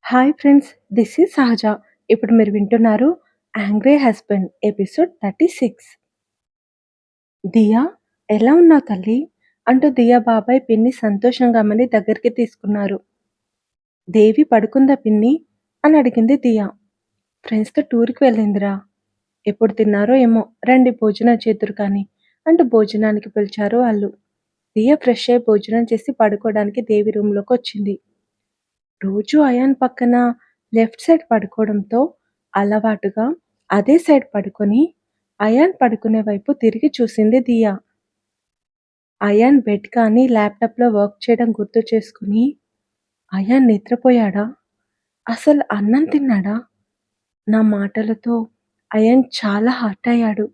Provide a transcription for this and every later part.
Hi friends, this is సహజ. ఇప్పుడు మీరు వింటున్నారు 'యాంగ్రీ హస్బెండ్' ఎపిసోడ్ 36. దియా, ఎలా ఉన్నావు తల్లి? అంటూ దియా బాబాయ్ పిన్ని సంతోషంగా ఆమెని దగ్గరికి తీసుకున్నారు. దేవి పడుకుందా పిన్ని? అని అడిగింది దియా. ఫ్రెండ్స్‌తో టూర్‌కి వెళ్ళిందిరా. ఎప్పుడు తిన్నారో ఏమో, రండి భోజనం చేద్దురు కానీ అంటూ భోజనానికి పిలిచారు వాళ్ళు. దియా ఫ్రెష్ అయి భోజనం చేసి పడుకోవడానికి దేవి రూమ్‌లోకొచ్చింది. రోజూ అయాన్ పక్కన లెఫ్ట్ సైడ్ పడుకోవడంతో అలవాటుగా అదే సైడ్ పడుకొని అయాన్ పడుకునే వైపు తిరిగి చూసింది దియా. అయాన్ బెడ్ కానీ ల్యాప్టాప్లో వర్క్ చేయడం గుర్తు చేసుకుని, అయాన్ నిద్రపోయాడా? అసలు అన్నం తిన్నాడా? నా మాటలతో అయాన్ చాలా హర్ట్ అయ్యాడు.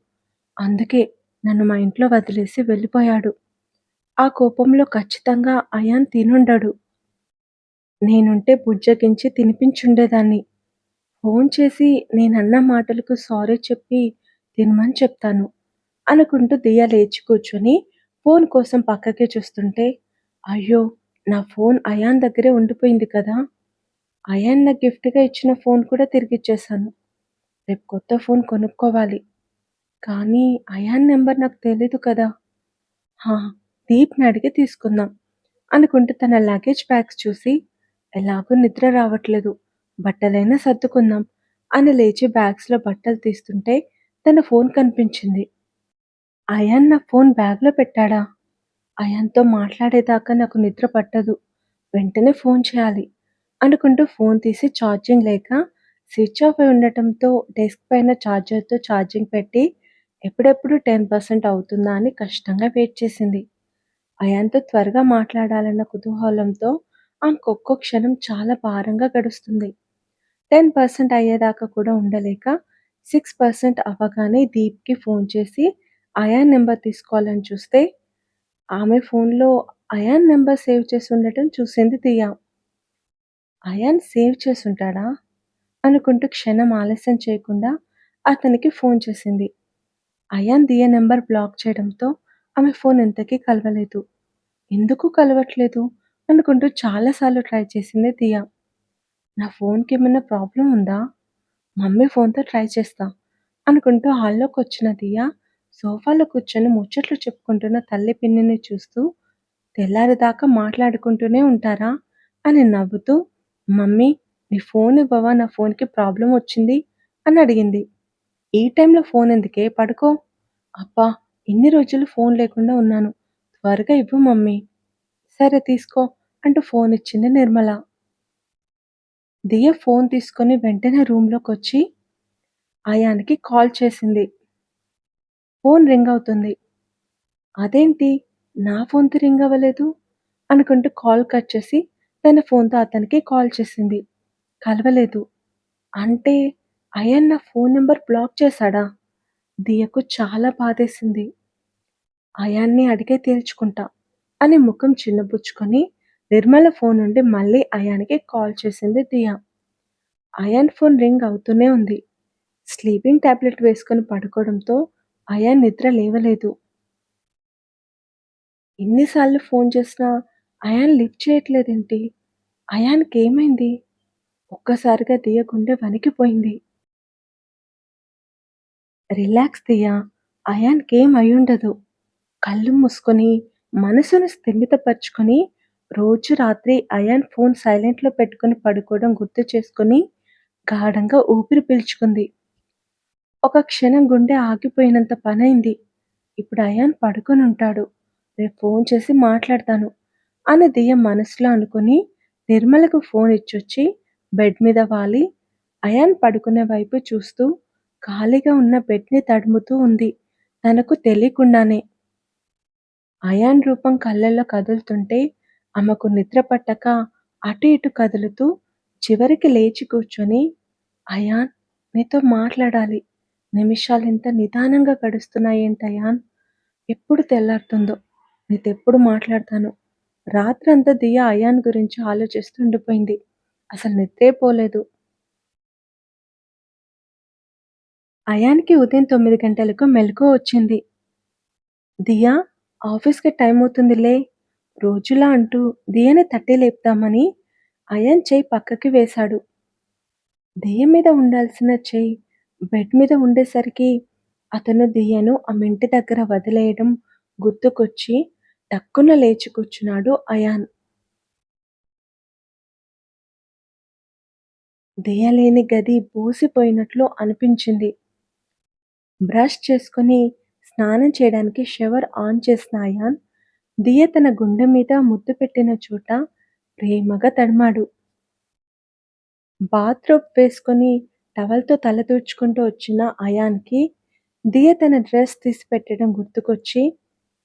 అందుకే నన్ను మా ఇంట్లో వదిలేసి వెళ్ళిపోయాడు. ఆ కోపంలో ఖచ్చితంగా అయాన్ తినుండడు. నేనుంటే బుజ్జగించి తినిపించుండేదాన్ని. ఫోన్ చేసి నేనన్న మాటలకు సారీ చెప్పి తినమని చెప్తాను అనుకుంటూ దియా లేచి కూర్చొని ఫోన్ కోసం పక్కకి చూస్తుంటే, అయ్యో, నా ఫోన్ అయాన్ దగ్గరే ఉండిపోయింది కదా. అయాన్ నాకు గిఫ్ట్గా ఇచ్చిన ఫోన్ కూడా తిరిగిచ్చేశాను. రేపు కొత్త ఫోన్ కొనుక్కోవాలి. కానీ అయాన్ నెంబర్ నాకు తెలీదు కదా. హా, దీప్ని అడిగి తీసుకుందాం అనుకుంటూ తన లగేజ్ బ్యాగ్స్ చూసి, ఎలాగో నిద్ర రావట్లేదు, బట్టలైనా సర్దుకుందాం అని లేచి బ్యాగ్స్‌లో బట్టలు తీస్తుంటే తన ఫోన్ కనిపించింది. అయాన్ నా ఫోన్ బ్యాగ్‌లో పెట్టాడా? అయాన్‌తో మాట్లాడేదాకా నాకు నిద్ర పట్టదు. వెంటనే ఫోన్ చేయాలి అనుకుంటూ ఫోన్ తీసి ఛార్జింగ్ లేక స్విచ్ ఆఫ్ అయి ఉండటంతో డెస్క్ పైన ఛార్జర్‌తో ఛార్జింగ్ పెట్టి ఎప్పుడెప్పుడు 10% అవుతుందా అని కష్టంగా వెయిట్ చేసింది. అయాన్‌తో త్వరగా మాట్లాడాలన్న కుతూహలంతో ఆమెకొక్కో క్షణం చాలా భారంగా గడుస్తుంది. 10% అయ్యేదాకా కూడా ఉండలేక 6% అవ్వగానే దీప్‌కి ఫోన్ చేసి అయాన్ నెంబర్ తీసుకోవాలని చూస్తే, ఆమె ఫోన్‌లో అయాన్ నెంబర్ సేవ్ చేసి ఉండటం చూసింది దియా. Ion save చేసుంటాడా? అనుకుంటూ క్షణం ఆలస్యం చేయకుండా అతనికి ఫోన్ చేసింది. అయాన్ దియా నెంబర్ బ్లాక్ చేయడంతో ఆమె ఫోన్ ఇంతకీ కలవలేదు. ఎందుకు కలవట్లేదు అనుకుంటూ చాలా సార్లు ట్రై చేసింది దియా. నా ఫోన్‌కేమైనా ప్రాబ్లమ్ ఉందా? మమ్మీ ఫోన్‌తో ట్రై చేస్తా అనుకుంటూ హాల్లోకొచ్చిన దియా సోఫాలో కూర్చొని ముచ్చట్లు చెప్పుకుంటున్న తల్లి పిన్నిని చూస్తూ, తెల్లారేదాకా మాట్లాడుకుంటూనే ఉంటారా అని నవ్వుతూ, మమ్మీ, నీ ఫోన్ ఇవ్వవా, నా ఫోన్‌కి ప్రాబ్లమ్ వచ్చింది అని అడిగింది. ఈ టైంలో ఫోన్ ఎందుకే, పడుకో. అబ్బా, ఇన్ని రోజులు ఫోన్ లేకుండా ఉన్నాను, త్వరగా ఇవ్వు మమ్మీ. సరే తీసుకో అంటూ ఫోన్ ఇచ్చింది నిర్మల. దియ ఫోన్ తీసుకొని వెంటనే రూమ్‌లోకొచ్చి అయాన్‌కి కాల్ చేసింది. ఫోన్ రింగ్ అవుతుంది. అదేంటి, నా ఫోన్‌కి రింగ్ అవ్వలేదు అనుకుంటూ కాల్ కట్ చేసి తన ఫోన్‌తో అతనికి కాల్ చేసింది. కలవలేదు. అంటే అయాన్ నా ఫోన్ నంబర్ బ్లాక్ చేశాడా? దియకు చాలా బాధేసింది. అయాన్‌ని అడిగే తేల్చుకుంటా అని ముఖం చిన్నబుచ్చుకొని నిర్మల ఫోన్ నుండి మళ్ళీ అయాన్‌కి కాల్ చేసింది దియ. అయాన్ ఫోన్ రింగ్ అవుతూనే ఉంది. స్లీపింగ్ టాబ్లెట్ వేసుకొని పడుకోవడంతో అయాన్ నిద్ర లేవలేదు. ఎన్ని సార్లు ఫోన్ చేసినా అయాన్ లిఫ్ట్ చేయట్లేదేంటి? అయాన్‌కేమైంది? ఒక్కసారిగా దియ గుండె వణికిపోయింది. రిలాక్స్ దియ, అయాన్‌కేం అయ్యుండదు. కళ్ళు మూసుకొని, మనసును స్థిమితపరుచుకొని, రోజు రాత్రి అయాన్ ఫోన్ సైలెంట్‌లో పెట్టుకొని పడుకోవడం గుర్తు చేసుకొని, గాఢంగా ఊపిరి పీల్చుకుంది. ఒక క్షణం గుండె ఆగిపోయినంత పనైంది. ఇప్పుడు అయాన్ పడుకొనుంటాడు. రేపు ఫోన్ చేసి మాట్లాడతాను అని దియ మనసులో అనుకుని నిర్మలకు ఫోన్ ఇచ్చొచ్చి బెడ్ మీద వాలి అయాన్ పడుకునే వైపు చూస్తూ ఖాళీగా ఉన్న బెడ్‌ని తడుముతూ ఉంది తనకు తెలియకుండానే. అయాన్ రూపం కళ్ళల్లో కదులుతుంటే ఆమెకు నిద్ర పట్టక అటు ఇటు కదులుతూ చివరికి లేచి కూర్చొని, అయాన్, నీతో మాట్లాడాలి. నిమిషాలింత నిదానంగా గడుస్తున్నాయేంటి అయాన్? ఎప్పుడు తెల్లారుతుందో, నీతెప్పుడు మాట్లాడతానో. రాత్రంతా దియ అయాన్ గురించి ఆలోచిస్తూ ఉండిపోయింది. అసలు నిద్రే పోలేదు. అయాన్‌కి ఉదయం 9 గంటలకు మెలకువ వచ్చింది. దియా, ఆఫీస్‌కి టైం అవుతుంది లే. రోజులా అంటూ దియని తట్టి లేపుదామని అయాన్ చెయ్యి పక్కకి వేశాడు. దెయ్యం మీద ఉండాల్సిన చెయ్యి బెడ్ మీద ఉండేసరికి అతను దెయ్యను ఆమె ఇంటి దగ్గర వదిలేయడం గుర్తుకొచ్చి టక్కున లేచి కూర్చున్నాడు అయాన్. దెయ్యలేని గది బోసిపోయినట్లు అనిపించింది. బ్రష్ చేసుకొని స్నానం చేయడానికి షవర్ ఆన్ చేసిన అయాన్ దియ తన గుండె మీద ముద్దు పెట్టిన చోట ప్రేమగా తడిమాడు. బాత్రోబ్ వేసుకొని టవల్తో తల తుడుచుకుంటూ వచ్చిన అయాన్కి దియ తన డ్రెస్ తీసి పెట్టడం గుర్తుకొచ్చి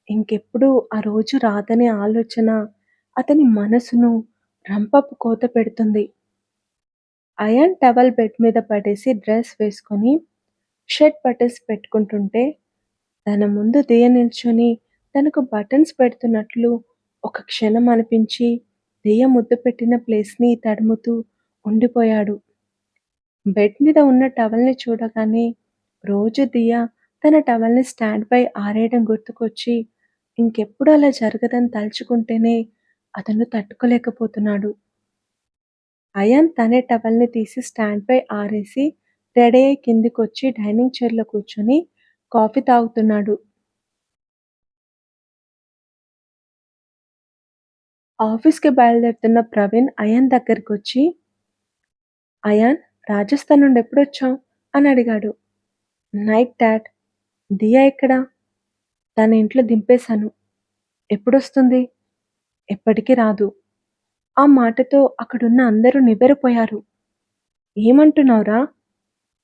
ఇంకెప్పుడు ఆ రోజు రాదనే ఆలోచన అతని మనసును రంపపు కోత పెడుతుంది. అయాన్ టవల్ బెడ్ మీద పడేసి డ్రెస్ వేసుకొని షర్ట్ బటన్స్ పెట్టుకుంటుంటే తన ముందు దియ నిల్చొని తనకు బటన్స్ పెడుతున్నట్లు ఒక క్షణం అనిపించి దియ ముద్దు పెట్టిన ప్లేస్ని తడుముతూ ఉండిపోయాడు. బెడ్ మీద ఉన్న టవల్ని చూడగానే రోజు దియ తన టవల్ని స్టాండ్పై ఆరేయడం గుర్తుకొచ్చి ఇంకెప్పుడు అలా జరగదని తలుచుకుంటేనే అతను తట్టుకోలేకపోతున్నాడు. అయాన్ తనే టవల్ని తీసి స్టాండ్పై ఆరేసి రెడీ అయి కిందికొచ్చి డైనింగ్ చైర్లో కూర్చొని కాఫీ తాగుతున్నాడు. ఆఫీస్‌కి బయలుదేరుతున్న ప్రవీణ్ అయాన్ దగ్గరకొచ్చి, "అయాన్, రాజస్థాన్ నుండి ఎప్పుడొచ్చావు?" అని అడిగాడు. "Night dad." "దియా ఎక్కడ?" "తన ఇంట్లో దింపేశాను." "ఎప్పుడొస్తుంది?" "ఎప్పటికి రాదు." ఆ మాటతో అక్కడున్న అందరూ నివ్వెరపోయారు. "ఏమంటున్నావురా?"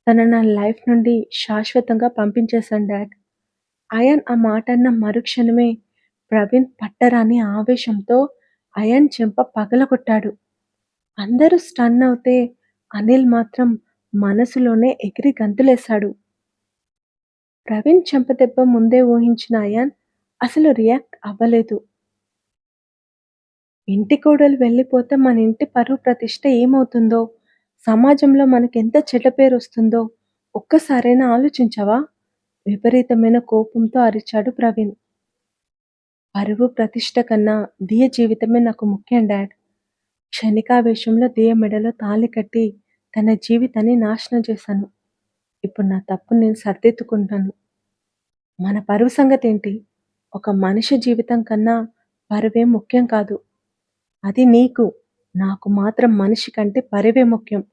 "తన నా లైఫ్ నుండి శాశ్వతంగా పంపించేశాను డాడ్." అయాన్ ఆ మాట అన్న మరుక్షణమే ప్రవీణ్ పట్టరాని ఆవేశంతో అయాన్ చెంప పగలగొట్టాడు. అందరూ స్టన్ అవుతే అనిల్ మాత్రం మనసులోనే ఎగిరి గంతులేశాడు. ప్రవీణ్ చెంపదెబ్బ ముందే ఊహించిన అయాన్ అసలు రియాక్ట్ అవ్వలేదు. ఇంటి కోడలు వెళ్ళిపోతే మన ఇంటి పరువు ప్రతిష్ట ఏమవుతుందో, సమాజంలో మనకెంత చెడ్డ పేరొస్తుందో ఒక్కసారైనా ఆలోచించావా? విపరీతమైన కోపంతో అరిచాడు ప్రవీణ్. పరువు ప్రతిష్ట కన్నా దియ జీవితమే నాకు ముఖ్యం డాడ్. క్షణికావేశంలో దియ మెడలో తాళి కట్టి తన జీవితాన్ని నాశనం చేశాను. ఇప్పుడు నా తప్పుని నేను సరిదిద్దుకుంటాను. మన పరువు సంగతేంటి? ఒక మనిషి జీవితం కన్నా పరువే ముఖ్యం కాదు. అది నీకు, నాకు మాత్రం మనిషి కంటే పరువే ముఖ్యం.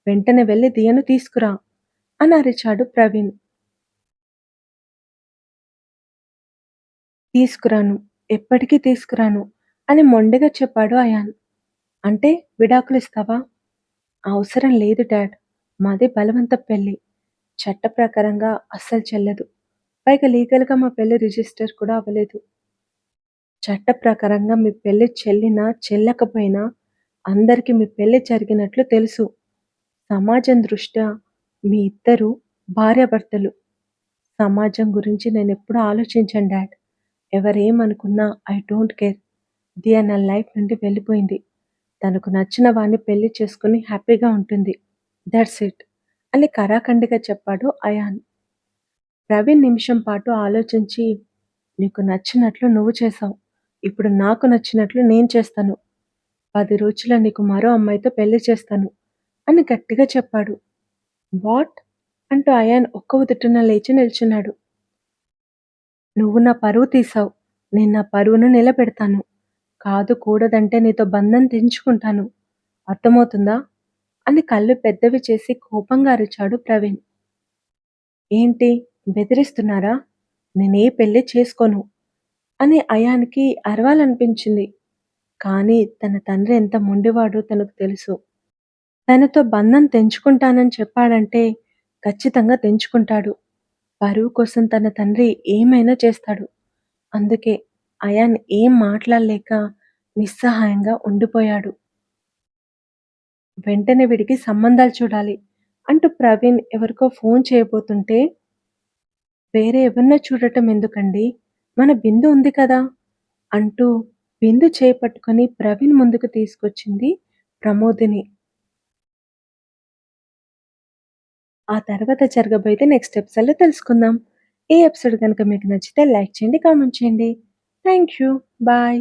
వెంటనే వెళ్ళి దియను తీసుకురా అని అరిచాడు ప్రవీణ్. తీసుకురాను, ఎప్పటికీ తీసుకురాను అని మొండిగా చెప్పాడు అయాన్. అంటే విడాకులిస్తావా? అవసరం లేదు డాడ్. మాది బలవంతపు పెళ్లి. చట్ట ప్రకారంగా అస్సలు చెల్లదు. పైగా లీగల్‌గా మా పెళ్లి రిజిస్టర్ కూడా అవ్వలేదు. చట్ట ప్రకారంగా మీ పెళ్లి చెల్లినా, చెల్లకపోయినా అందరికీ మీ పెళ్లి జరిగినట్లు తెలుసు. సమాజం దృష్ట్యా మీ ఇద్దరు భార్యాభర్తలు. సమాజం గురించి నేనెప్పుడూ ఆలోచించను డాడ్. ఎవరేమనుకున్నా ఐ డోంట్ కేర్. దియా నా లైఫ్ నుండి వెళ్ళిపోయింది. తనకు నచ్చిన వాడిని పెళ్లి చేసుకుని హ్యాపీగా ఉంటుంది. దట్స్ ఇట్ అని కరాఖండిగా చెప్పాడు అయాన్. ప్రవీణ్ నిమిషం పాటు ఆలోచించి, నీకు నచ్చినట్లు నువ్వు చేశావు. ఇప్పుడు నాకు నచ్చినట్లు నేను చేస్తాను. 10 రోజుల్లో నీకు మరో అమ్మాయితో పెళ్లి చేస్తాను అని గట్టిగా చెప్పాడు. వాట్? అంటూ అయాన్ ఒక్క ఉదుటున లేచి నిల్చున్నాడు. నువ్వు నా పరువు తీశావు. నేను నా పరువును నిలబెడతాను. కాదు కూడదంటే నీతో బంధం తెంచుకుంటాను. అర్థమవుతుందా? అని కళ్ళు పెద్దవి చేసి కోపంగా అరిచాడు ప్రవీణ్. ఏంటి? బెదిరిస్తున్నారా? నేనే పెళ్లి చేసుకోను అని అయాన్‌కి అరవాలనిపించింది. కానీ తన తండ్రి ఎంత మొండివాడో తనకు తెలుసు. తనతో బంధం తెంచుకుంటానని చెప్పాడంటే ఖచ్చితంగా తెంచుకుంటాడు. పరువు కోసం తన తండ్రి ఏమైనా చేస్తాడు. అందుకే అయాన్ ఏం మాట్లాడలేక నిస్సహాయంగా ఉండిపోయాడు. వెంటనే వీడికి సంబంధాలు చూడాలి అంటూ ప్రవీణ్ ఎవరికో ఫోన్ చేయబోతుంటే, వేరే ఎవరినో చూడటం ఎందుకండి? మన బిందు ఉంది కదా! అంటూ బిందు చేయి పట్టుకొని ప్రవీణ్ ముందుకు తీసుకొచ్చింది ప్రమోదిని. ఆ తర్వాత జరగబోయేది నెక్స్ట్ ఎపిసోడ్‌లో తెలుసుకుందాం. ఈ ఎపిసోడ్ గనుక మీకు నచ్చితే లైక్ చేయండి, కామెంట్ చేయండి. Thank you. బాయ్.